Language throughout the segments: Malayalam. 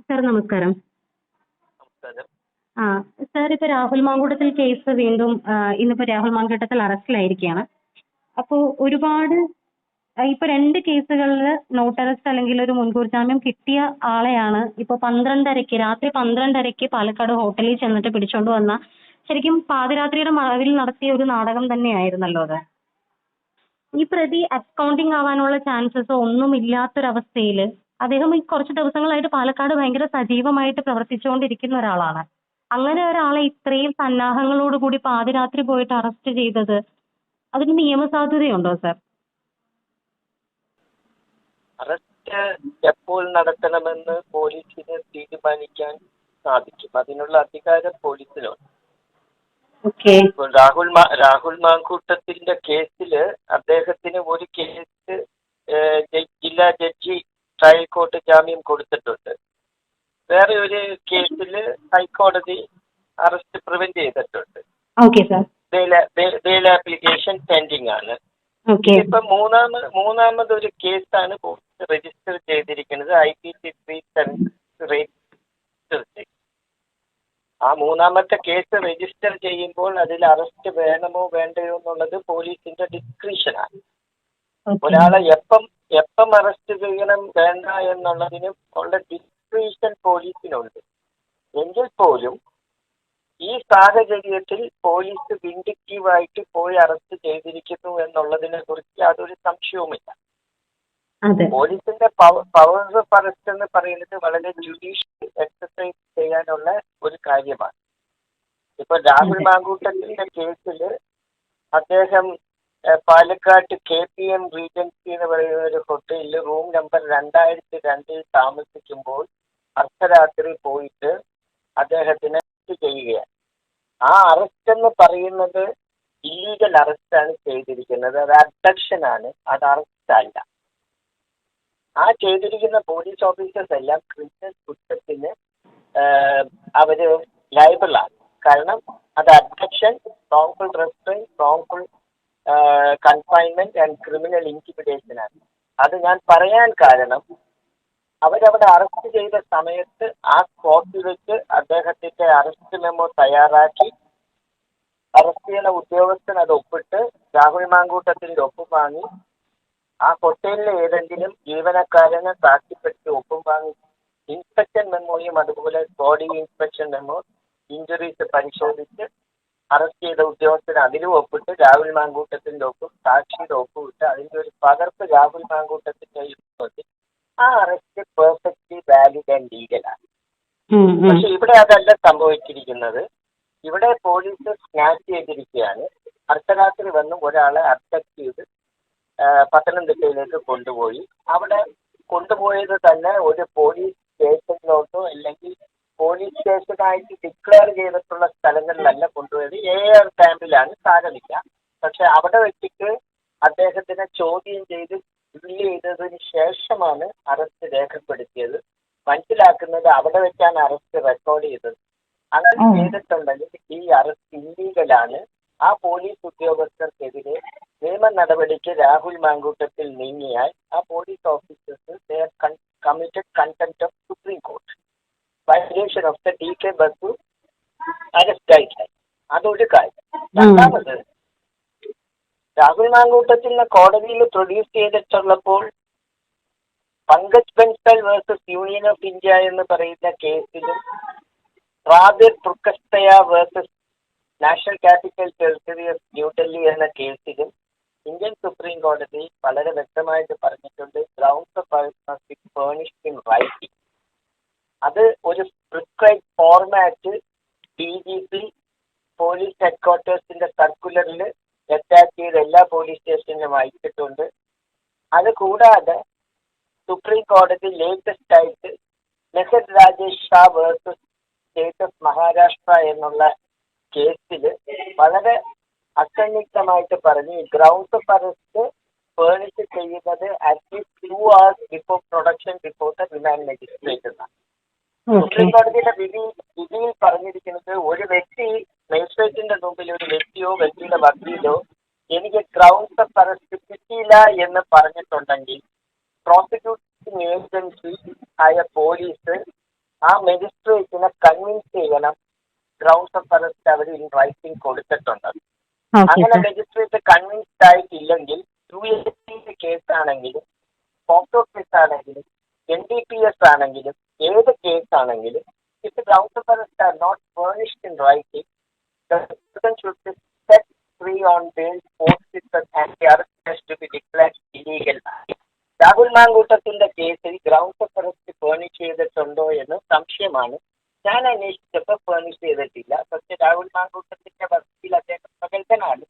സാർ നമസ്കാരം. നമസ്കാരം. ആ സാർ, ഇപ്പൊ രാഹുൽ മാങ്കൂട്ടത്തിൽ കേസ് വീണ്ടും ഇന്നിപ്പോ രാഹുൽ മാങ്കൂട്ടത്തിൽ അറസ്റ്റിലായിരിക്കുകയാണ്. അപ്പോൾ ഒരുപാട് ഇപ്പൊ 2 കേസുകളിൽ നോട്ട് അറസ്റ്റ് അല്ലെങ്കിൽ ഒരു മുൻകൂർ ജാമ്യം കിട്ടിയ ആളെയാണ് ഇപ്പൊ രാത്രി 12:30 പാലക്കാട് ഹോട്ടലിൽ ചെന്നിട്ട് പിടിച്ചോണ്ട് വന്ന, ശരിക്കും പാതിരാത്രിയുടെ മറവിൽ നടത്തിയ ഒരു നാടകം തന്നെയായിരുന്നല്ലോ അത്. ഈ പ്രതി അബ്സ്കൗണ്ടിങ് ആവാനുള്ള ചാൻസസ് ഒന്നും ഇല്ലാത്തൊരവസ്ഥയിൽ അദ്ദേഹം ഈ കുറച്ച് ദിവസങ്ങളായിട്ട് പാലക്കാട് ഭയങ്കര സജീവമായിട്ട് പ്രവർത്തിച്ചുകൊണ്ടിരിക്കുന്ന ഒരാളാണ്. അങ്ങനെ ഒരാളെ ഇത്രയും സന്നാഹങ്ങളോടുകൂടി പാതിരാത്രി പോയിട്ട് അറസ്റ്റ് ചെയ്തത് അതിന് നിയമസാധുതയുണ്ടോ സർ? അറസ്റ്റ് എപ്പോൾ നടത്തണമെന്ന് പോലീസിന് തീരുമാനിക്കാൻ സാധിക്കും. അതിനുള്ള അധികാരം പോലീസിനുണ്ട്. ഇപ്പോൾ രാഹുൽ മാങ്കൂട്ടത്തിന്റെ കേസില് അദ്ദേഹത്തിന് ഒരു കേസ് ജില്ലാ ജഡ്ജി ട്രയൽ കോർട്ട് ജാമ്യം കൊടുത്തിട്ടുണ്ട്. വേറെ ഒരു കേസിൽ ഹൈക്കോടതി അറസ്റ്റ് പ്രിവെന്റ് ചെയ്തിട്ടുണ്ട്. ബെയിൽ ആപ്ലിക്കേഷൻ പെൻഡിങ് ആണ്. ഇപ്പൊ മൂന്നാമത് ഒരു കേസാണ് പോലീസ് രജിസ്റ്റർ ചെയ്തിരിക്കുന്നത്. IPC 376 രജിസ്റ്റർ ചെയ്തു. ആ മൂന്നാമത്തെ കേസ് രജിസ്റ്റർ ചെയ്യുമ്പോൾ അതിൽ അറസ്റ്റ് വേണമോ വേണ്ടയോ എന്നുള്ളത് പോലീസിന്റെ ഡിസ്ക്രിഷനാണ്. ഒരാളെ എപ്പം അറസ്റ്റ് ചെയ്യണം വേണ്ട എന്നുള്ളതിനും ഉള്ള ഡിസ്ക്രിഷൻ പോലീസിനുണ്ട്. എങ്കിൽ പോലും ഈ സാഹചര്യത്തിൽ പോലീസ് വിൻഡിക്റ്റീവായിട്ട് പോയി അറസ്റ്റ് ചെയ്തിരിക്കുന്നു എന്നുള്ളതിനെ കുറിച്ച് യാതൊരു സംശയവുമില്ല. പോലീസിന്റെ പവേഴ്സ് ഓഫ് അറസ്റ്റ് എന്ന് പറയുന്നത് വളരെ ജുഡീഷ്യൽ എക്സസൈസ് ചെയ്യാനുള്ള ഒരു കാര്യമാണ്. ഇപ്പൊ രാഹുൽ മാങ്കൂട്ടത്തിന്റെ കേസിൽ അദ്ദേഹം പാലക്കാട് KPM റീജൻസി എന്ന് പറയുന്ന ഒരു ഹോട്ടലിൽ റൂം നമ്പർ 2002 താമസിക്കുമ്പോൾ അർദ്ധരാത്രി പോയിട്ട് അദ്ദേഹത്തിനെ അറസ്റ്റ് ചെയ്യുകയാണ്. ആ അറസ്റ്റ് എന്ന് പറയുന്നത് ഇല്ലീഗൽ അറസ്റ്റാണ് ചെയ്തിരിക്കുന്നത്. അത് അബ്ഡക്ഷൻ ആണ്, അത് അറസ്റ്റ് അല്ല. ആ ചെയ്തിരിക്കുന്ന പോലീസ് ഓഫീസേഴ്സ് എല്ലാം ക്രിമിനൽ കുറ്റത്തിന് അവര് ലയബിളാണ്. കാരണം അത് abduction, wrongful restrain, wrongful confinement and criminal intimidation ആണ്. അത് ഞാൻ പറയാൻ കാരണം അവരവിടെ അറസ്റ്റ് ചെയ്ത സമയത്ത് ആ സ്പോട്ടിൽ വെച്ച് അദ്ദേഹത്തിന്റെ അറസ്റ്റ് മെമ്മോ തയ്യാറാക്കി അറസ്റ്റ് ചെയ്യുന്ന ഉദ്യോഗസ്ഥൻ അത് ഒപ്പിട്ട് രാഹുൽ മാങ്കൂട്ടത്തിന്റെ ഒപ്പ് വാങ്ങി ആ ഹോട്ടലിലെ ഏതെങ്കിലും ജീവനക്കാരനെ സാക്ഷ്യപ്പെടുത്തി ഒപ്പും വാങ്ങി ഇൻസ്പെക്ഷൻ മെമ്മോയും അതുപോലെ ബോഡി ഇൻസ്പെക്ഷൻ മെമ്മോ ഇഞ്ചുറീസ് പരിശോധിച്ച് അറസ്റ്റ് ചെയ്ത ഉദ്യോഗസ്ഥന് അതിലും ഒപ്പിട്ട് രാഹുൽ മാങ്കൂട്ടത്തിന്റെ ഒപ്പും സാക്ഷിയുടെ ഒപ്പും ഇട്ട് അതിന്റെ ഒരു പകർപ്പ് രാഹുൽ മാങ്കൂട്ടത്തിന്റെ ഒപ്പിൽ ആ അറസ്റ്റ് പെർഫെക്റ്റ്ലി വാലിഡ് ആൻഡ് ലീഗലാണ്. പക്ഷെ ഇവിടെ അതല്ല സംഭവിച്ചിരിക്കുന്നത്. ഇവിടെ പോലീസ് സ്നാച്ച് ചെയ്തിരിക്കുകയാണ്. അർദ്ധരാത്രി വന്ന് ഒരാളെ അബ്ഡക്ട് ചെയ്ത് പത്തനംതിട്ടയിലേക്ക് കൊണ്ടുപോയി. അവിടെ കൊണ്ടുപോയത് തന്നെ ഒരു പോലീസ് സ്റ്റേഷനിലോട്ടോ അല്ലെങ്കിൽ പോലീസ് സ്റ്റേഷനായിട്ട് ഡിക്ലെയർ ചെയ്തിട്ടുള്ള സ്ഥലങ്ങളിലല്ല കൊണ്ടുപോയത്. AR ക്യാമ്പിലാണ്, സാരമില്ല. പക്ഷെ അവിടെ വെച്ചിട്ട് അദ്ദേഹത്തിനെ ചോദ്യം ചെയ്ത് ഡ്രിൽ ചെയ്തതിന് ശേഷമാണ് അറസ്റ്റ് രേഖപ്പെടുത്തിയത്. മനസ്സിലാക്കുന്നത് അവിടെ വെച്ചാണ് അറസ്റ്റ് റെക്കോർഡ് ചെയ്തത്. അങ്ങനെ ചെയ്തിട്ടുണ്ടെങ്കിൽ ഈ അറസ്റ്റ് ഇല്ലീഗലാണ്. ആ പോലീസ് ഉദ്യോഗസ്ഥർക്കെതിരെ നിയമ നടപടിക്ക് രാഹുൽ മാങ്കൂട്ടത്തിൽ നീങ്ങിയാൽ ആ police officers committed contempt of supreme court, violation of the DK Basu arrest guideline. അതൊരു കാര്യം. രണ്ടാമത്, രാഹുൽ മാങ്കൂട്ടത്തിനെ കോടതിയിൽ പ്രൊഡ്യൂസ് ചെയ്തിട്ടുള്ളപ്പോൾ Pankaj Bansal versus union of India എന്ന് പറയുന്ന കേസിലും റാബിർ തുർക്കസ്തയ versus national capital territory of New Delhi എന്ന കേസിലും ഇന്ത്യൻ സുപ്രീം കോടതി വളരെ വ്യക്തമായിട്ട് പറഞ്ഞിട്ടുണ്ട്, grounds of must be furnished in writing. അത് ഒരു പ്രിസ്ക്രൈബ് ഫോർമാറ്റ് DGP പോലീസ് ഹെഡ്ക്വാർട്ടേഴ്സിന്റെ സർക്കുലറിൽ അറ്റാച്ച് ചെയ്ത് എല്ലാ പോലീസ് സ്റ്റേഷനിലും അയച്ചിട്ടുണ്ട്. അത് കൂടാതെ സുപ്രീം കോടതി ലേറ്റസ്റ്റ് ആയിട്ട് Mesut Rajesh Shah versus state of Maharashtra എന്നുള്ള കേസിൽ വളരെ അസന്നിഗ്ധമായിട്ട് പറഞ്ഞു ഗ്രൗണ്ട്സ് ഓഫ് അറസ്റ്റ് ഫേണിഷ് ചെയ്യുന്നത് at least 2 hours before production before the remand magistrate എന്നാണ്. സുപ്രീം കോടതിയുടെ വിധിയിൽ പറഞ്ഞിരിക്കുന്നത് ഒരു വ്യക്തി മജിസ്ട്രേറ്റിന്റെ മുമ്പിൽ ഒരു വ്യക്തിയുടെ വക്കീലോ എനിക്ക് ഗ്രൗണ്ട്സ് ഓഫ് അറസ്റ്റ് കിട്ടിയില്ല എന്ന് പറഞ്ഞിട്ടുണ്ടെങ്കിൽ പ്രോസിക്യൂട്ടിംഗ് ഏജൻസി ആയ പോലീസ് ആ ആ മജിസ്ട്രേറ്റിനെ കൺവിൻസ് ചെയ്യണം ഗ്രൗണ്ട്സ് ഓഫ് അറസ്റ്റ് അവർ ഇൻ റൈറ്റിംഗ് കൊടുത്തിട്ടുണ്ട്. ഓക്കെ അങ്ങനെ സർ. മജിസ്ട്രേറ്റ് കൺവിൻസ്ഡ് ആയിട്ടില്ലെങ്കിൽ UAP കേസ് ആണെങ്കിലും പോക്സോ കേസ് ആണെങ്കിലും NDPS ആണെങ്കിലും ഏത് കേസ് ആണെങ്കിലും if grounds of arrest are not furnished in writing the person should be set free on bail forthwith and the arrest has to be declared illegal. Rahul മാങ്കൂട്ടത്തിന്റെ കേസിൽ ഗ്രൗണ്ട്സ് ഓഫ് അറസ്റ്റ് ഫേർണിഷ് ചെയ്തിട്ടുണ്ടോ എന്ന് സംശയമാണ്. ഞാൻ അന്വേഷിച്ചപ്പോൾ ഫേർണിഷ് ചെയ്തിട്ടില്ല. പക്ഷെ രാഹുൽ മാങ്കൂട്ടത്തിന്റെ വസ്തുവിൽ അദ്ദേഹം പ്രഗത്ഭനാണ്.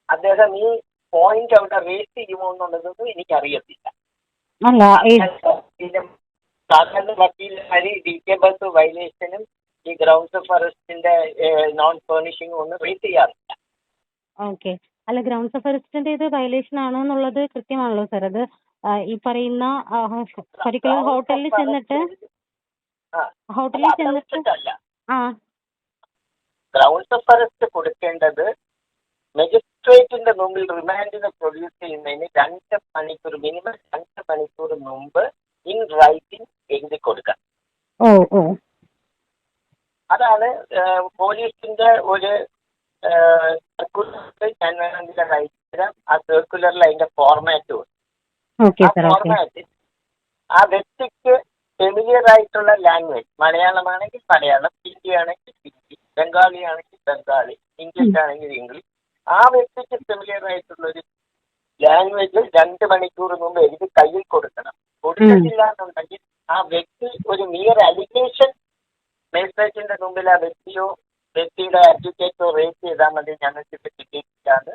അദ്ദേഹം ഈ പോയിന്റ് അവിടെ റേസ് ചെയ്യുമോ എന്നുള്ളതൊന്നും എനിക്കറിയത്തില്ല. അല്ല സാധാരണ വക്കീലന്മാര് DK ബസ് വയലേഷനും ഈ ഗ്രൗണ്ട്സ് ഓഫ് അറസ്റ്റിന്റെ നോൺ ഫേർണിഷിംഗ് ഒന്നും റേസ് ചെയ്യാറില്ല. ഓക്കെ. അല്ല, ഗ്രൗണ്ട്സ് ഓഫ് അറസ്റ്റിന്റെ ഇത് വയലേഷൻ ആണോ എന്നുള്ളത് കൃത്യമാണല്ലോ സർ. അത് ഈ പറയുന്ന പർട്ടിക്കുലർ ഹോട്ടലിൽ ചെന്നിട്ട് ആ ഗ്രൗണ്ട്സ് ഓഫ് അറസ്റ്റ് കൊടുക്കേണ്ടത് മജിസ്ട്രേറ്റിന്റെ മുമ്പിൽ റിമാൻഡിന് പ്രൊഡ്യൂസ് ചെയ്യുന്നതിന് 2 മണിക്കൂർ മിനിമം 2 മണിക്കൂർ മുമ്പ് ഇൻ റൈറ്റിംഗ് എഴുതി കൊടുക്കാം. ഓ ഓ അതാണ് പോലീസിന്റെ ഒരു സർക്കുലർ. ഞാൻ വേണമെങ്കിൽ അയച്ചുതരാം. ആ സർക്കുലറിൽ അതിന്റെ ഫോർമാറ്റ് ഉണ്ട്. ഓക്കെ ആ സർ. ഓക്കെ. ഫോർമാറ്റിൽ ആ വ്യക്തിക്ക് ഫെമിലിയർ ആയിട്ടുള്ള ലാംഗ്വേജ്, മലയാളമാണെങ്കിൽ മലയാളം, ഹിന്ദി ആണെങ്കിൽ ഹിന്ദി, ബംഗാളി ആണെങ്കിൽ ബംഗാളി, ഇംഗ്ലീഷ് ആണെങ്കിൽ ഇംഗ്ലീഷ്, ആ വ്യക്തിക്ക് ഫെമിലിയർ ആയിട്ടുള്ള ഒരു ലാംഗ്വേജ് 2 മണിക്കൂർ മുമ്പ് എഴുതി കയ്യിൽ കൊടുക്കണം. കൊടുത്തിട്ടില്ല എന്നുണ്ടെങ്കിൽ ആ വ്യക്തി ഒരു മിയർ അലിഗേഷൻ മജിസ്ട്രേറ്റിന്റെ മുമ്പിൽ ആ വ്യക്തിയുടെ അഡ്വക്കേറ്റോ റേസ് ചെയ്താൽ മതി, ഞങ്ങൾക്ക് ഇത് കിട്ടിയിട്ടില്ലാന്ന്.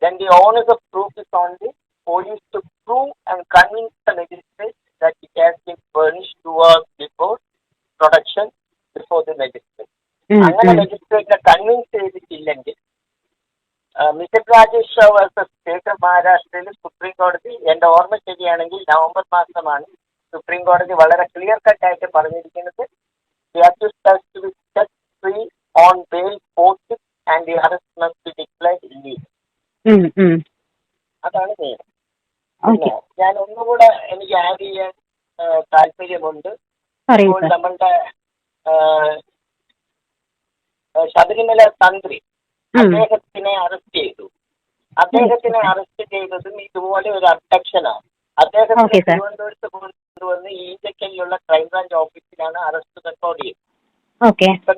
Then the onus of proof is on the police to prove and convince the magistrate that it has been furnished 2 hours before production before the magistrate. അങ്ങനെ മജിസ്ട്രേറ്റിനെ കൺവിൻസ് ചെയ്തിട്ടില്ലെങ്കിൽ mister Rajesh Rao versus state of മഹാരാഷ്ട്രയിൽ സുപ്രീം കോടതി, എൻ്റെ ഓർമ്മ ശരിയാണെങ്കിൽ നവംബർ മാസമാണ് സുപ്രീം കോടതി വളരെ ക്ലിയർ കട്ടായിട്ട് പറഞ്ഞിരിക്കുന്നത് the accused has to be set free on bail forthwith and the arrest must be declared illegal. അതാണ് നിയമം. പിന്നെ ഞാൻ ഒന്നുകൂടെ എനിക്ക് ആഡ് ചെയ്യാൻ താല്പര്യമുണ്ട്. ഇപ്പോൾ നമ്മളുടെ ശബരിമല തന്ത്രി അദ്ദേഹത്തിനെ അറസ്റ്റ് ചെയ്തു. അദ്ദേഹത്തിനെ അറസ്റ്റ് ചെയ്തതും ഇതുപോലെ ഒരു അബ്ഡക്ഷനാണ്. അദ്ദേഹത്തിന് തിരുവനന്തപുരത്ത് കൊണ്ടുവന്ന് ഈഞ്ചക്കലിലുള്ള ക്രൈംബ്രാഞ്ച് ഓഫീസിലാണ് അറസ്റ്റ് റെക്കോർഡ് ചെയ്തത്. ഇപ്പൊ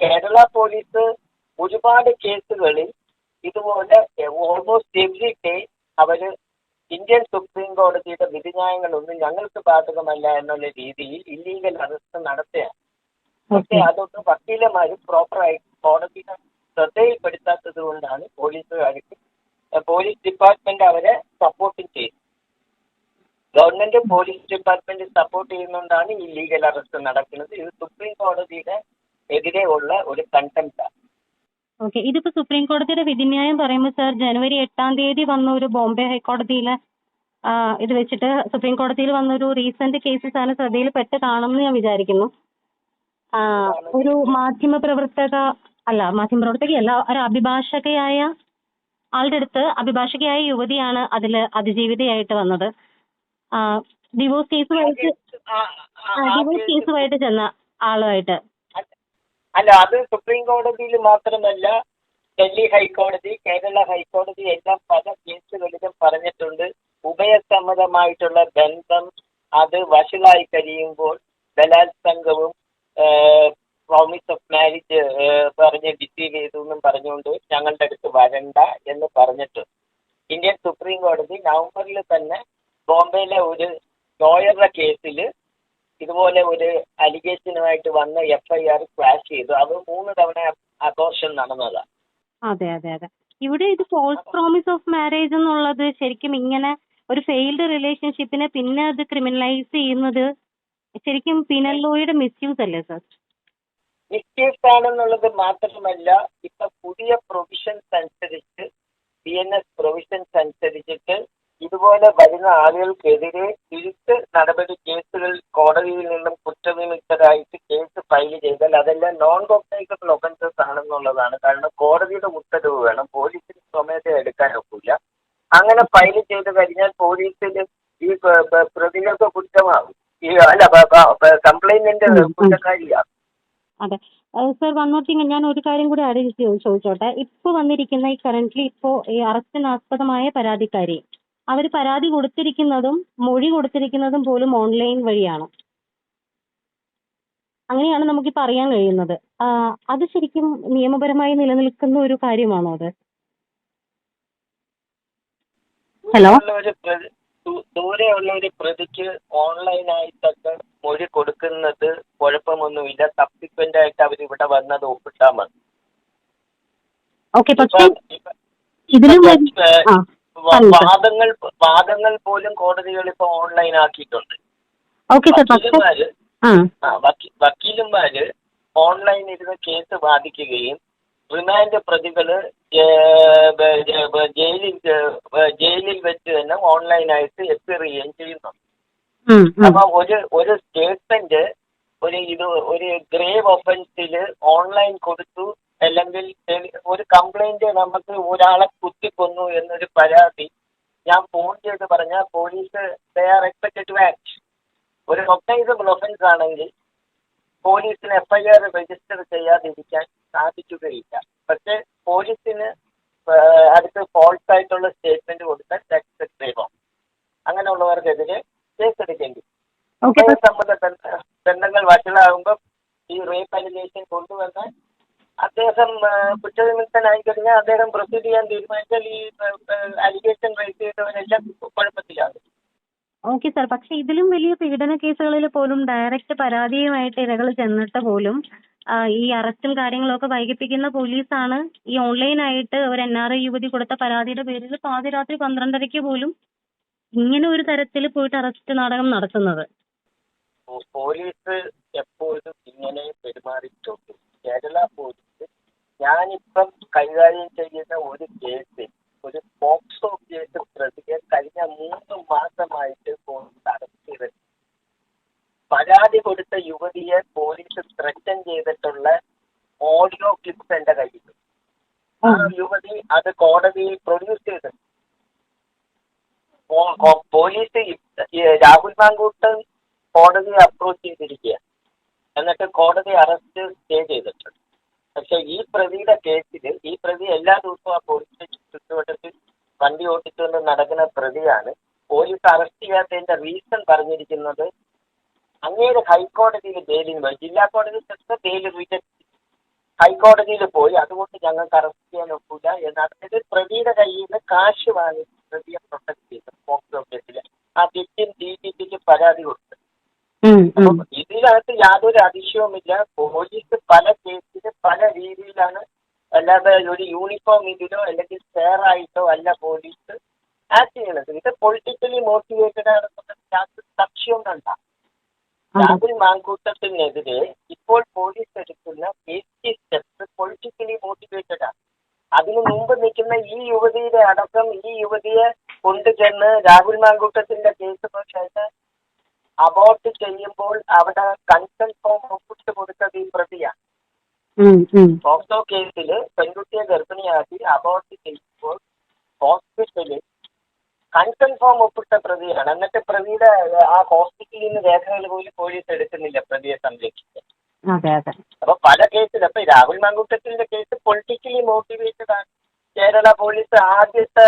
കേരള പോലീസ് ഒരുപാട് കേസുകളിൽ ഇതുപോലെ ഓൾമോസ്റ്റ് എവറി ഡേ അവര് ഇന്ത്യൻ സുപ്രീം കോടതിയുടെ വിധിന്യായങ്ങളൊന്നും ഞങ്ങൾക്ക് ബാധകമല്ല എന്നുള്ള രീതിയിൽ ഇല്ലീഗൽ അറസ്റ്റ് നടത്തുകയാണ്. പക്ഷെ അതൊന്നും വക്കീലന്മാരും പ്രോപ്പറായിട്ട് കോടതിയുടെ ശ്രദ്ധയിൽപ്പെടുത്താത്തത് കൊണ്ടാണ് പോലീസ് ഡിപ്പാർട്ട്മെന്റ് അവരെ സപ്പോർട്ടും ചെയ്തു. ഗവൺമെന്റ് പോലീസ് ഡിപ്പാർട്ട്മെന്റ് സപ്പോർട്ട് ചെയ്യുന്നതുകൊണ്ടാണ് ഈ ലീഗൽ അറസ്റ്റ് നടക്കുന്നത്. ഇത് സുപ്രീം കോടതിയുടെ എതിരെ ഉള്ള ഒരു കണ്ടംപ്റ്റാണ്. ഓക്കെ. ഇതിപ്പോ സുപ്രീം കോടതിയുടെ വിധിന്യായം പറയുമ്പോൾ സാർ ജനുവരി 8-ാം തീയതി വന്ന ഒരു ബോംബെ ഹൈക്കോടതിയിലെ ഇത് വെച്ചിട്ട് സുപ്രീം കോടതിയിൽ വന്നൊരു റീസെന്റ് കേസ് സാറിന് ശ്രദ്ധയിൽ പെട്ട് കാണുമെന്ന് ഞാൻ വിചാരിക്കുന്നു. ഒരു മാധ്യമപ്രവർത്തകയല്ല, ഒരു അഭിഭാഷകയായ ആളുടെ അടുത്ത് അഭിഭാഷകയായ യുവതിയാണ് അതിൽ അതിജീവിതയായിട്ട് വന്നത്. ഡിവോഴ്സ് കേസുമായിട്ട് ചെന്ന ആളുമായിട്ട്. അല്ല, അത് സുപ്രീം കോടതിയിൽ മാത്രമല്ല, ഡൽഹി ഹൈക്കോടതി, കേരള ഹൈക്കോടതി എല്ലാം പല കേസുകളിലും പറഞ്ഞിട്ടുണ്ട്. ഉഭയസമ്മതമായിട്ടുള്ള ബന്ധം അത് വഷളായി കഴിയുമ്പോൾ ബലാത്സംഗവും പ്രോമിസ് ഓഫ് മാരേജ് പറഞ്ഞ് ഡിസീവ് ചെയ്തു എന്നും പറഞ്ഞുകൊണ്ട് ഞങ്ങളുടെ അടുത്ത് വരണ്ട എന്ന് പറഞ്ഞിട്ടുണ്ട്. ഇന്ത്യൻ സുപ്രീം കോടതി നവംബറിൽ തന്നെ ബോംബെയിലെ ഒരു ലോയറുടെ കേസിൽ ഇതുപോലെ ഒരു അലിഗേഷനുമായിട്ട് വന്ന FIR ക്വാഷ് ചെയ്തു. അത് 3 തവണ അബോർഷൻ നടന്നതാണ്. അതെ. ഇവിടെ ഇത് ഫോൾസ് പ്രോമിസ് ഓഫ് മാരേജ് എന്നുള്ളത് ശരിക്കും ഇങ്ങനെ ഒരു ഫെയിൽഡ് റിലേഷൻഷിപ്പിനെ പിന്നെ അത് ക്രിമിനലൈസ് ചെയ്യുന്നത് ശരിക്കും പീനൽ ലോയുടെ മിസ്യൂസ് അല്ലേ സർ? മിസ്യൂസ് ആണെന്നുള്ളത് മാത്രമല്ല, ഇപ്പൊ പുതിയ പ്രൊവിഷൻസ് അനുസരിച്ച് BNS പ്രൊവിഷൻസ് അനുസരിച്ചിട്ട് ഇതുപോലെ വരുന്ന ആളുകൾക്കെതിരെ തിരിച്ച് നടപടി കേസുകൾ കോടതിയിൽ നിന്നും കുറ്റവിമുക്തരായിട്ട് കേസ് ഫയൽ ചെയ്താൽ അതെല്ലാം നോൺ കോഗ്നൈസബിൾ ഒഫൻസസ് ആണെന്നുള്ളതാണ്. കാരണം കോടതിയുടെ ഉത്തരവ് വേണം, പോലീസിന് സ്വമേധ എടുക്കാൻ ഒക്കില്ല. അങ്ങനെ ഫയൽ ചെയ്ത് കഴിഞ്ഞാൽ പോലീസിൽ ഈ പ്രതികൾക്ക് കുറ്റമാകും. അല്ല കംപ്ലൈന്റിന്റെ കുറ്റക്കാരിയാ. അതെ സർ, വൺ മോർ തിങ്, ഞാൻ ഒരു കാര്യം കൂടി ആഡ് ചോദിച്ചോട്ടെ. ഇപ്പൊ വന്നിരിക്കുന്ന ഈ കറന്റ്ലി ഇപ്പോ ഈ അറസ്റ്റിനാസ്പദമായ പരാതിക്കാരി, അവർ പരാതി കൊടുത്തിരിക്കുന്നതും മൊഴി കൊടുത്തിരിക്കുന്നതും പോലും ഓൺലൈൻ വഴിയാണ്. അങ്ങനെയാണ് നമുക്കിപ്പോൾ അറിയാൻ കഴിയുന്നത്. അത് ശരിക്കും നിയമപരമായി നിലനിൽക്കുന്ന ഒരു കാര്യമാണോ അത്? ഹലോ, ദൂരെയുള്ള ഒരു പ്രതിക്ക് ഓൺലൈനായിട്ടൊക്കെ മൊഴി കൊടുക്കുന്നത് കുഴപ്പമൊന്നുമില്ല. സബ്സിക്വന്റ് ആയിട്ട് അവർ ഇവിടെ വന്നത് ഒപ്പിട്ടാൽ മതി. ഓക്കെ, പക്ഷേ ഇതിലും വാദങ്ങൾ പോലും കോടതികൾ ഇപ്പൊ ഓൺലൈൻ ആക്കിയിട്ടുണ്ട്. ഓക്കെ സർ, വക്കീലന്മാര് ഓൺലൈൻ ഇരുന്ന് കേസ് വാദിക്കുകയും റിമാൻഡ് പ്രതികള് ജയിലിൽ വെച്ച് തന്നെ ഓൺലൈനായിട്ട് എപ്പിയർ ചെയ്യുകയും ചെയ്യുന്നുണ്ട്. അപ്പൊ ഒരു സ്റ്റേറ്റ്മെന്റ് ഒരു ഗ്രേവ് ഒഫൻസിൽ ഓൺലൈൻ കൊടുത്തു, അല്ലെങ്കിൽ ഒരു കംപ്ലൈന്റ് നമുക്ക് ഒരാളെ കുത്തിക്കൊന്നു എന്നൊരു പരാതി ഞാൻ ഫോൺ ചെയ്ത് പറഞ്ഞാൽ police they are expected to act. ഒരു കൊഗ്നൈസബിൾ ഒഫൻസ് ആണെങ്കിൽ പോലീസിന് FIR രജിസ്റ്റർ ചെയ്യാതിരിക്കാൻ സാധിക്കുകയില്ല. പക്ഷെ പോലീസിന് അടുത്ത് ഫോൾസ് ആയിട്ടുള്ള സ്റ്റേറ്റ്മെന്റ് കൊടുത്താൽ ടാക്സ് ക്രൈമോ അങ്ങനെയുള്ളവർക്കെതിരെ കേസെടുക്കേണ്ടി. സമ്മത ബന്ധങ്ങൾ വഷളാകുമ്പോൾ ഈ റേപ്പ് അലിഗേഷൻ കൊണ്ടുവന്നാൽ അദ്ദേഹം കുറ്റവിമുക്തനായി കഴിഞ്ഞാൽ അദ്ദേഹം പ്രൊസീഡ് ചെയ്യാൻ തീരുമാനിച്ചാൽ ഈ അലിഗേഷൻ റേസ് ചെയ്തവരെല്ലാം കുഴപ്പത്തിലാകും. ഓക്കെ സാർ, പക്ഷെ ഇതിലും വലിയ പീഡന കേസുകളിൽ പോലും ഡയറക്റ്റ് പരാതിയുമായിട്ട് ഇരകൾ ചെന്നിട്ട് പോലും ഈ അറസ്റ്റും കാര്യങ്ങളൊക്കെ വൈകിപ്പിക്കുന്ന പോലീസാണ് ഈ ഓൺലൈനായിട്ട് ഒരു NRI യുവതി കൊടുത്ത പരാതിയുടെ പേരിൽ പാതിരാത്രി 12:30 പോലും ഇങ്ങനെ ഒരു തരത്തിൽ പോയിട്ട് അറസ്റ്റ് നാടകം നടത്തുന്നത്. പോലീസ് എപ്പോഴും ഇങ്ങനെ പെരുമാറിയിട്ടുണ്ട്. കേരള പോലീസ് ഞാനിപ്പം കൈകാര്യം ചെയ്യുന്ന ഒരു കേസിൽ ഒരു പോക്സോ കേസ് പ്രതിയെ കഴിഞ്ഞ 3 മാസമായിട്ട് പോലീസ് അറസ്റ്റ് ചെയ്തിട്ടുണ്ട്. പരാതി കൊടുത്ത യുവതിയെ പോലീസ് ത്രറ്റൻ ചെയ്തിട്ടുള്ള ഓഡിയോ ക്ലിപ്സ് എന്റെ കയ്യിൽ. ആ യുവതി അത് കോടതിയിൽ പ്രൊഡ്യൂസ് ചെയ്തിട്ടുണ്ട്. പോലീസ് രാഹുൽ മാങ്കൂട്ടൻ കോടതിയെ അപ്രോച്ച് ചെയ്തിരിക്കുക, എന്നിട്ട് കോടതി അറസ്റ്റ് സ്റ്റേ ചെയ്തിട്ടുണ്ട്. പക്ഷെ ഈ പ്രതിയുടെ കേസിൽ ഈ പ്രതി എല്ലാ ദിവസവും ആ പോലീസിന്റെ ചുറ്റുവട്ടത്തിൽ വണ്ടി ഓടിച്ചുകൊണ്ട് നടക്കുന്ന പ്രതിയാണ്. പോലീസ് അറസ്റ്റ് ചെയ്യാത്തതിന്റെ റീസൺ പറഞ്ഞിരിക്കുന്നത് അങ്ങേര് ഹൈക്കോടതിയിൽ ബെയിലിന് പോയി, ജില്ലാ കോടതി ചെന്ന് ബെയിൽ റിജക്ട്, ഹൈക്കോടതിയിൽ പോയി, അതുകൊണ്ട് ഞങ്ങൾക്ക് അറസ്റ്റ് ചെയ്യാൻ ഒക്കില്ല എന്നാണ് പ്രതിയുടെ കയ്യിൽ നിന്ന് കാശ് വാങ്ങി പ്രതിയെ പ്രൊട്ടക്ട് ചെയ്തത്. പോക്സോ കേസിൽ ആ വ്യക്തിയും DGPക്ക് പരാതി കൊടുത്തത്. അപ്പം ഇതിനകത്ത് യാതൊരു അതിശയവുമില്ല. പോലീസ് പല കേസിന് പല രീതിയിലാണ്, അല്ലാതെ ഒരു യൂണിഫോം ഇതിലോ അല്ലെങ്കിൽ ഫെയർ ആയിട്ടോ അല്ല പോലീസ് ആക്ട് ചെയ്യണത്. ഇത് പൊളിറ്റിക്കലി മോട്ടിവേറ്റഡ് ആണെന്നുള്ള സംശയം കണ്ട രാഹുൽ മാങ്കൂട്ടത്തിനെതിരെ ഇപ്പോൾ പോലീസ് എടുക്കുന്ന സ്റ്റെപ്സ് പൊളിറ്റിക്കലി മോട്ടിവേറ്റഡ് ആണ്. അതിനു മുമ്പ് നിൽക്കുന്ന ഈ യുവതിയുടെ അടക്കം ഈ യുവതിയെ കൊണ്ടുചെന്ന് രാഹുൽ മാങ്കൂട്ടത്തിന്റെ കേസ് പോലെ അബോർട്ട് ചെയ്യുമ്പോൾ അവിടെ കൺസെന്റ് ഫോം ഒപ്പിട്ട് കൊടുത്തത് ഈ പ്രതിയാണ്. പോക്സോ കേസിൽ പെൺകുട്ടിയെ ഗർഭിണിയാക്കി അബോർട്ട് ചെയ്യുമ്പോൾ ഹോസ്പിറ്റലിൽ കൺസെന്റ് ഫോം ഒപ്പിട്ട പ്രതിയാണ്. എന്നിട്ട് പ്രതിയുടെ ആ ഹോസ്പിറ്റലിൽ നിന്ന് രേഖകൾ പോലും പോലീസ് എടുക്കുന്നില്ല പ്രതിയെ സംരക്ഷിക്കാൻ. അപ്പൊ പല കേസിലും അപ്പൊ രാഹുൽ മാങ്കൂട്ടത്തിന്റെ കേസ് പൊളിറ്റിക്കലി മോട്ടിവേറ്റഡ് ആണ്. കേരള പോലീസ് ആദ്യത്തെ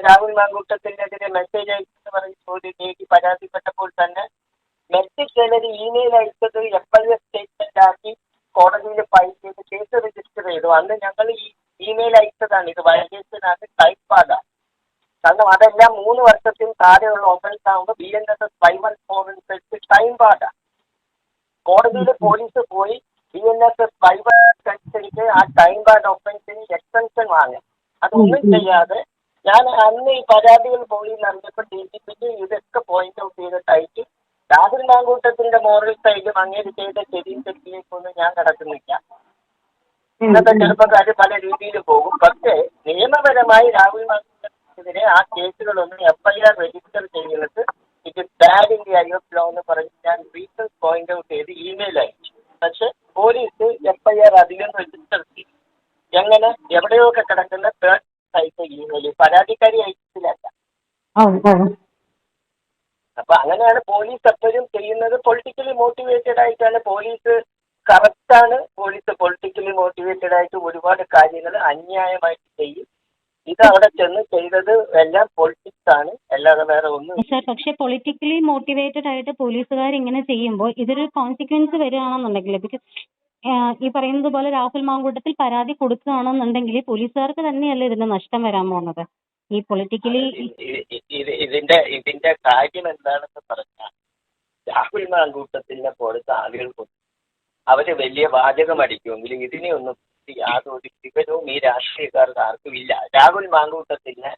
രാഹുൽ മാങ്കൂട്ടത്തിനെതിരെ മെസ്സേജ് അയച്ചെന്ന് പറഞ്ഞ് ഒരു ലേഡി പരാതിപ്പെട്ടപ്പോൾ തന്നെ മെസ്സേജ് ചിലർ ഇമെയിൽ അയച്ചത് FIR സ്റ്റേറ്റ്മെന്റ് ആക്കി കോടതിയിൽ ഫയൽ ചെയ്ത് കേസ് രജിസ്റ്റർ ചെയ്തു. അന്ന് ഞങ്ങൾ ഈ ഇമെയിൽ അയച്ചതാണ്. ഇത് വയലേഷനാണ്, ടൈപ്പാണ്. കാരണം അതെല്ലാം 3 വർഷത്തിൽ താഴെയുള്ള ഒഫൻസ് ആകുമ്പോൾ BNSS 514 ടൈം പാടാണ്. കോടതിയിൽ പോലീസ് പോയി BNSS 5 അനുസരിച്ച് ആ ടൈം പാഡ് ഒഫൻസിന് എക്സ്റ്റൻഷൻ വാങ്ങി. അതൊന്നും ചെയ്യാതെ ഞാൻ അന്ന് ഈ പരാതികൾ പോയി നടന്നപ്പോൾ DGPക്ക് ഇതൊക്കെ പോയിന്റ് ഔട്ട് ചെയ്തിട്ടായിട്ട് രാഹുൽ മാങ്കൂട്ടത്തിന്റെ മോറൽ സൈഡും അങ്ങേര് ചെയ്ത ശരിയും തെറ്റിലേക്കൊന്നും ഞാൻ കടക്കുന്നില്ല. ഇന്നത്തെ ചെറുപ്പക്കാർ പല രീതിയിൽ പോകും. പക്ഷേ നിയമപരമായി രാഹുൽ മാങ്കൂട്ടത്തിനെതിരെ ആ കേസുകളൊന്നും FIR രജിസ്റ്റർ ചെയ്യുന്നത് ഇത് bad in the eye of law എന്ന് പറഞ്ഞ് ഞാൻ റീസൺസ് പോയിന്റ് ഔട്ട് ചെയ്ത് ഇമെയിൽ അയച്ചു. പക്ഷെ പോലീസ് FIR അധികം രജിസ്റ്റർ ചെയ്തു. എങ്ങനെ എവിടെയൊക്കെ കിടക്കുന്ന തേർഡ് സൈറ്റ് ഇമെയിൽ പരാതിക്കാരി അയച്ചിട്ടില്ല. അപ്പൊ അങ്ങനെയാണ് പോലീസ് എപ്പോഴും ചെയ്യുന്നത്. പൊളിറ്റിക്കലി മോട്ടിവേറ്റഡ് ആയിട്ടാണ് പോലീസ്. കറക്റ്റാണ്, പോലീസ് പൊളിറ്റിക്കലി മോട്ടിവേറ്റഡ് ആയിട്ട് ഒരുപാട് കാര്യങ്ങൾ അന്യായമായിട്ട് ചെയ്യും. ഇത് അവിടെ ചെന്ന് ചെയ്തത് എല്ലാം പൊളിറ്റിക്സ് ആണ്, അല്ലാതെ വേറെ ഒന്നും. സാർ, പക്ഷെ പൊളിറ്റിക്കലി മോട്ടിവേറ്റഡ് ആയിട്ട് പോലീസുകാർ ഇങ്ങനെ ചെയ്യുമ്പോൾ ഇതൊരു കോൺസിക്വൻസ് വരികയാണെന്നുണ്ടെങ്കിൽ, ബിക്കോസ് ഈ പറയുന്നത് പോലെ രാഹുൽ മാങ്കൂട്ടത്തിൽ പരാതി കൊടുക്കുകയാണെന്നുണ്ടെങ്കിൽ പോലീസുകാർക്ക് തന്നെയല്ലേ ഇതിന്റെ നഷ്ടം വരാൻ പോകുന്നത്. ഈ പൊളിറ്റിക്കലി ഇതിന്റെ കാര്യം എന്താണെന്ന് പറഞ്ഞാൽ, രാഹുൽ മാങ്കൂട്ടത്തിനെ പോലത്തെ ആളുകൾക്കൊന്നും അവര് വലിയ വാചകം അടിക്കുമെങ്കിലും ഇതിനെയൊന്നും യാതൊരു വിവരവും ഈ രാഷ്ട്രീയക്കാർക്ക് ആർക്കും ഇല്ല. രാഹുൽ മാങ്കൂട്ടത്തിന്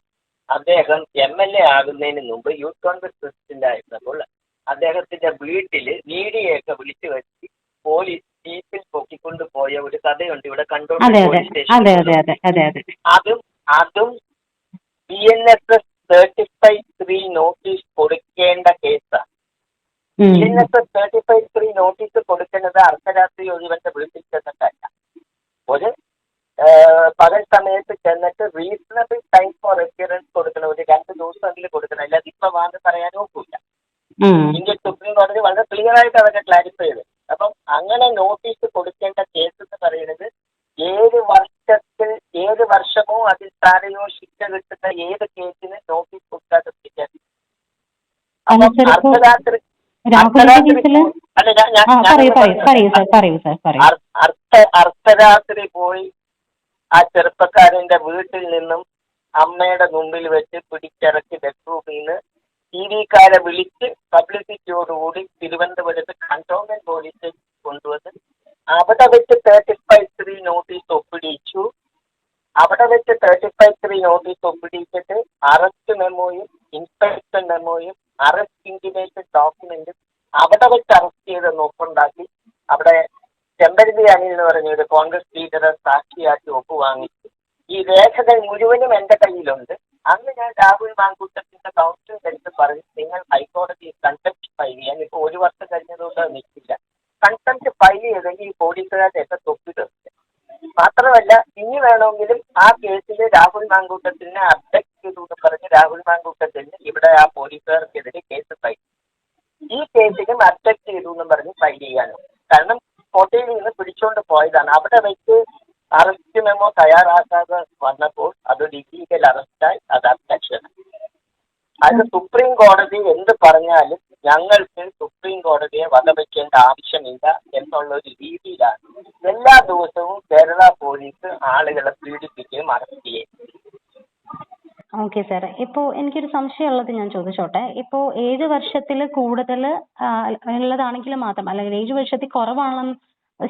അദ്ദേഹം MLA ആകുന്നതിന് മുമ്പ് യൂത്ത് കോൺഗ്രസ് പ്രസിഡന്റ് ആയിരുന്നപ്പോൾ അദ്ദേഹത്തിന്റെ വീട്ടില് മീഡിയയൊക്കെ വിളിച്ചു വെച്ച് പോലീസ് ജീപ്പിൽ പൊക്കിക്കൊണ്ട് പോയ ഒരു കഥയുണ്ട് ഇവിടെ കണ്ടോണ്ട് പോലീസ് സ്റ്റേഷനിൽ. അതും BNSS certified 3 നോട്ടീസ് കൊടുക്കേണ്ട കേസാണ്. BNSS certified 3 നോട്ടീസ് കൊടുക്കുന്നത് അർദ്ധരാത്രി ഒരുവന്റെ വീട്ടിൽ ചെന്നിട്ടല്ല, ഒരു പകൽ സമയത്ത് ചെന്നിട്ട് റീസണബിൾ ടൈം ഫോർ അപ്പിയറൻസ് കൊടുക്കണം. ഒരു 2 ദിവസമെങ്കിലും കൊടുക്കണം, അല്ലാതെ ഇപ്പൊ വാന്ന് പറയാൻ നോക്കൂല. ഇന്ത്യൻ സുപ്രീം കോടതി വളരെ ക്ലിയർ ആയിട്ട് അവരെ ക്ലാരിഫൈ ചെയ്തു. അപ്പം അങ്ങനെ നോട്ടീസ് കൊടുക്കേണ്ട കേസ് എന്ന് പറയുന്നത് 7 വർഷമോ അതിൽ താഴെയോ ശിക്ഷ കിട്ടുന്ന ഏത് കേസിന് നോട്ടീസ് കൊടുക്കാതെ പിടിക്കാൻ. അർദ്ധരാത്രി പോയി ആ ചെറുപ്പക്കാരന്റെ വീട്ടിൽ നിന്നും അമ്മയുടെ മുമ്പിൽ വെച്ച് പിടിച്ചിറക്കി ബെഡ്റൂമിൽ നിന്ന് TV-കാരെ വിളിച്ച് പബ്ലിസിറ്റിയോടുകൂടി തിരുവനന്തപുരത്ത് കണ്ടോൺമെന്റ് പോലീസിൽ കൊണ്ടുവന്ന് അവിടെ വെച്ച് 35(3) നോട്ടീസ് ഒപ്പിടിച്ചു. അവിടെ വെച്ച് 35(3) നോട്ടീസ് ഒപ്പിടിച്ചിട്ട് അറസ്റ്റ് മെമ്മോയും ഇൻസ്പെക്ഷൻ മെമ്മോയും അറസ്റ്റ് ഇന്റിമേഷൻ ഡോക്യുമെന്റും അവിടെ വെച്ച് അറസ്റ്റ് ചെയ്തെന്ന് ഒപ്പുണ്ടാക്കി അവിടെ ചെമ്പരത്തി അനിൽ എന്ന് പറഞ്ഞ ഒരു കോൺഗ്രസ് ലീഡറെ സാക്ഷിയാക്കി ഒപ്പുവാങ്ങിച്ചു. ഈ രേഖകൾ മുഴുവനും എന്റെ കയ്യിലുണ്ട്. അന്ന് ഞാൻ രാഹുൽ മാങ്കൂട്ടത്തിന്റെ കൗൺസിലിംഗ് എടുത്ത് പറഞ്ഞു, നിങ്ങൾ ഹൈക്കോടതി കൺടെംപ്റ്റ് ഫയൽ ചെയ്യാൻ. ഇപ്പോൾ 1 വർഷം കഴിഞ്ഞതുകൊണ്ട് നിൽക്കില്ല. കൺടെംപ്റ്റ് ഫയൽ ചെയ്തെങ്കിൽ ഈ പോലീസുകാരെയൊക്കെ തൊപ്പിട്ടുണ്ട്. മാത്രമല്ല ഇനി വേണമെങ്കിലും ആ കേസിൽ രാഹുൽ മാങ്കൂട്ടത്തിനെ അബ്ജക്ട് ചെയ്തു എന്ന് പറഞ്ഞ് രാഹുൽ മാങ്കൂട്ടത്തിന് ഇവിടെ ആ പോലീസുകാർക്കെതിരെ കേസ് ഫയൽ, ഈ കേസിലും അബ്ജക്ട് ചെയ്തു എന്നും പറഞ്ഞ് ഫയൽ ചെയ്യാനോ. കാരണം കോട്ടയിൽ നിന്ന് പിടിച്ചുകൊണ്ട് പോയതാണ്. അവിടെ വെച്ച് അറസ്റ്റ് മെമ്മോ തയ്യാറാക്കാതെ വന്നപ്പോൾ അതൊരു ഇല്ലീഗൽ അറസ്റ്റായി, അത് അബ്ജക്ഷൻ. അത് സുപ്രീം കോടതി എന്ത് പറഞ്ഞാലും ഞങ്ങൾക്ക് സുപ്രീം കോടതിയെ വകവയ്ക്കേണ്ട ആവശ്യമില്ല എന്നുള്ള ഒരു രീതിയിലാണ് എല്ലാ ദിവസവും കേരള പോലീസ് ആളുകളെ പീഡിപ്പിക്കുകയും അറസ്റ്റ് ചെയ്യും. ഓക്കെ സാർ, ഇപ്പോൾ എനിക്കൊരു സംശയമുള്ളത് ഞാൻ ചോദിച്ചോട്ടെ. ഇപ്പോൾ 7 വർഷത്തിൽ കൂടുതൽ ഉള്ളതാണെങ്കിൽ മാത്രം, അല്ലെങ്കിൽ 7 വർഷത്തിൽ കുറവാണെന്ന്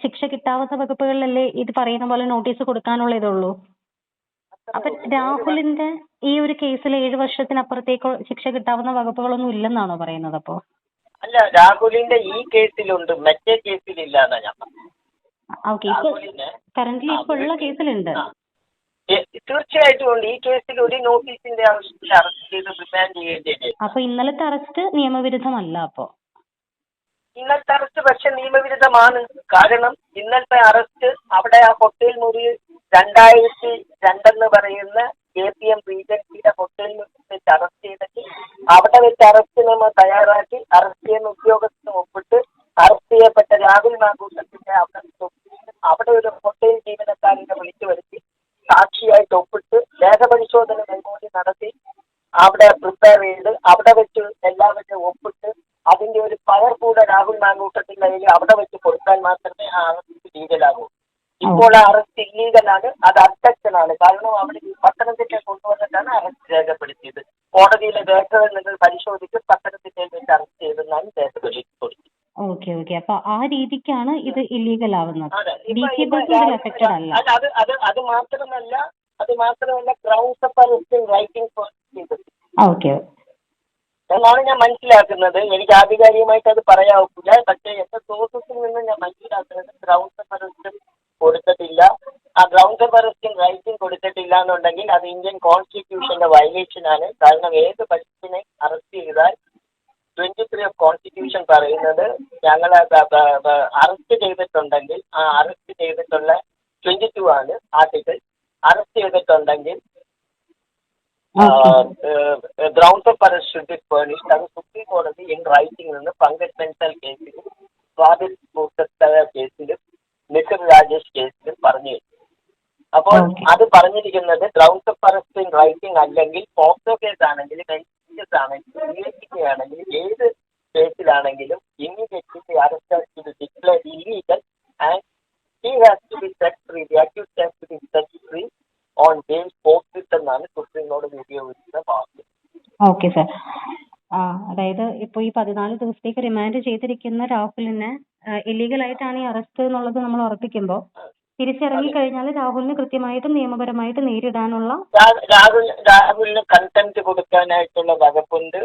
ശിക്ഷ കിട്ടാവുന്ന വകുപ്പുകളിലല്ലേ ഇത് പറയുന്ന പോലെ നോട്ടീസ് കൊടുക്കാനുള്ള ഇതുള്ളൂ. അപ്പൊ രാഹുലിന്റെ ഈ ഒരു കേസിൽ 7 വർഷത്തിനപ്പുറത്തേക്ക് ശിക്ഷ കിട്ടാവുന്ന വകുപ്പുകളൊന്നും ഇല്ലെന്നാണോ പറയുന്നത്? അപ്പോ അല്ല, രാഹുലിന്റെ ഈ കേസിലുണ്ട്, മറ്റേ കേസിലില്ല എന്നാ ഞാൻ പറഞ്ഞത്. ഓക്കെ, ഇപ്പൊ കറന്റ്ലി ഇപ്പൊ ഉള്ള കേസിലുണ്ട്. തീർച്ചയായിട്ടും ഉണ്ട്. ഈ കേസിൽ ഒരു നോട്ടീസിന്റെ ആവശ്യത്തിൽ അറസ്റ്റ് ചെയ്ത് റിമാൻഡ് ചെയ്യേണ്ടത്. അപ്പൊ ഇന്നലത്തെ അറസ്റ്റ് നിയമവിരുദ്ധമല്ല? അപ്പോ ഇന്നത്തെ അറസ്റ്റ് പക്ഷെ നിയമവിരുദ്ധമാണ്. കാരണം ഇന്നത്തെ അറസ്റ്റ് അവിടെ ആ ഹോട്ടൽ മുറി 2002 പറയുന്ന KPM റീജൻസിയുടെ ഹോട്ടലിൽ വെച്ച് അറസ്റ്റ് ചെയ്തിട്ട് അവിടെ വെച്ച് അറസ്റ്റ് നമ്മൾ തയ്യാറാക്കി അറസ്റ്റ് ചെയ്യുന്ന ഉദ്യോഗസ്ഥന് ഒപ്പിട്ട് അറസ്റ്റ് ചെയ്യപ്പെട്ട രാഹുൽ മാങ്കൂട്ടത്തിന്റെ അവിടെ ഒരു ഹോട്ടൽ ജീവനക്കാരനെ വിളിച്ചു വരുത്തി സാക്ഷിയായിട്ട് ഒപ്പിട്ട് ദേഹപരിശോധന കൈകൂടി നടത്തി അവിടെ പ്രിപ്പയർ ചെയ്ത് അവിടെ വെച്ച് എല്ലാവരുടെയും ഒപ്പിട്ട് അതിന്റെ ഒരു പവർ കൂടെ രാഹുൽ മാങ്കൂട്ടത്തിന്റെ കയ്യിൽ അവിടെ വെച്ച് കൊടുത്താൽ മാത്രമേ ആ അറസ്റ്റ് ലീഗലാകൂ. ഇപ്പോൾ ആ അറസ്റ്റ് ഇല്ലീഗലാണ്, അത് അബ്ജക്ഷനാണ്. കാരണം അവിടെ പത്തനംതിട്ട കൊണ്ടുവന്നിട്ടാണ് അറസ്റ്റ് രേഖപ്പെടുത്തിയത്. കോടതിയിലെ രേഖകൾ നിങ്ങൾ പരിശോധിച്ച് പത്തനംതിട്ടയിൽ വെച്ച് അറസ്റ്റ് ചെയ്തെന്നാണ് രേഖപ്പെടുത്തി കൊടുത്തത്. ഓക്കെ ഓക്കെ, അപ്പൊ ആ രീതിക്കാണ് ഇത് ഇല്ലീഗൽ ആവുന്നത്. അത് മാത്രമല്ല ഗ്രൗണ്ട്സ് ഓഫ് അറസ്റ്റ് റൈറ്റിംഗ് ചെയ്തത് എന്നാണ് ഞാൻ മനസ്സിലാക്കുന്നത്. എനിക്ക് ആധികാരികമായിട്ട് അത് പറയാനാവില്ല. പക്ഷേ എന്റെ സോഴ്സസിൽ നിന്ന് ഞാൻ മനസ്സിലാക്കുന്നത് ഗ്രൗണ്ട്സ് ഓഫ് അറസ്റ്റ് കൊടുത്തിട്ടില്ല. ആ ഗ്രൗണ്ട്സ് ഓഫ് അറസ്റ്റും റൈറ്റിംഗ് കൊടുത്തിട്ടില്ല എന്നുണ്ടെങ്കിൽ അത് ഇന്ത്യൻ കോൺസ്റ്റിറ്റ്യൂഷന്റെ വയലേഷൻ ആണ്. കാരണം ഏത് പശുവിനെ അറസ്റ്റ് ചെയ്താൽ 23 ഓഫ് കോൺസ്റ്റിറ്റ്യൂഷൻ പറയുന്നത് ഞങ്ങളെ അറസ്റ്റ് ചെയ്തിട്ടുണ്ടെങ്കിൽ ആ അറസ്റ്റ് ചെയ്തിട്ടുള്ള 22 ആണ് ആർട്ടിക്കിൾ. അറസ്റ്റ് ചെയ്തിട്ടുണ്ടെങ്കിൽ grounds of arrest should be furnished. അത് സുപ്രീം കോടതി ഇൻ റൈറ്റിംഗ് നിന്ന് പങ്കജ് ബൻസൽ കേസിലും സ്വാതിക് കൂട്ടത്തല കേസിലും നിഖിൽ രാജേഷ് കേസിലും പറഞ്ഞു. അപ്പോൾ അത് പറഞ്ഞിരിക്കുന്നത് grounds of arrest in writing അല്ലെങ്കിൽ പോക്സോ കേസ് ആണെങ്കിൽ, കേസ് ആണെങ്കിൽ, ആണെങ്കിൽ ഏത് കേസിലാണെങ്കിലും immediately arrest has to be declared illegal and he has to be set free. The accused has to be set free on bail forthwith എന്നാണ് സുപ്രീം കോടതി ഉപയോഗിക്കുന്ന വാക്ക്. Okay sir. അതായത് ഇപ്പൊ ഈ 14 ദിവസത്തേക്ക് റിമാൻഡ് ചെയ്തിരിക്കുന്ന രാഹുലിനെ ഇല്ലീഗലായിട്ടാണ് ഈ അറസ്റ്റ് എന്നുള്ളത് നമ്മൾ ഉറപ്പിക്കുമ്പോൾ തിരിച്ചിറങ്ങി കഴിഞ്ഞാൽ രാഹുലിന് കൃത്യമായിട്ട് നിയമപരമായിട്ട് നേരിടാനുള്ള രാഹുലിന് കണ്ടംപ്റ്റ് കൊടുക്കാനായിട്ടുള്ള വകുപ്പുണ്ട്.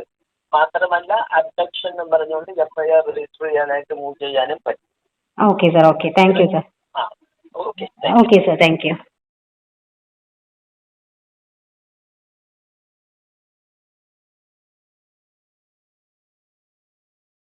മാത്രമല്ല അബ്ഡക്ഷൻ എന്ന് പറഞ്ഞുകൊണ്ട് FIR രജിസ്റ്റർ ചെയ്യാനായിട്ട് മൂവ് ചെയ്യാനും പറ്റും. Okay sir. Okay, thank you sir. Okay okay sir, thank you.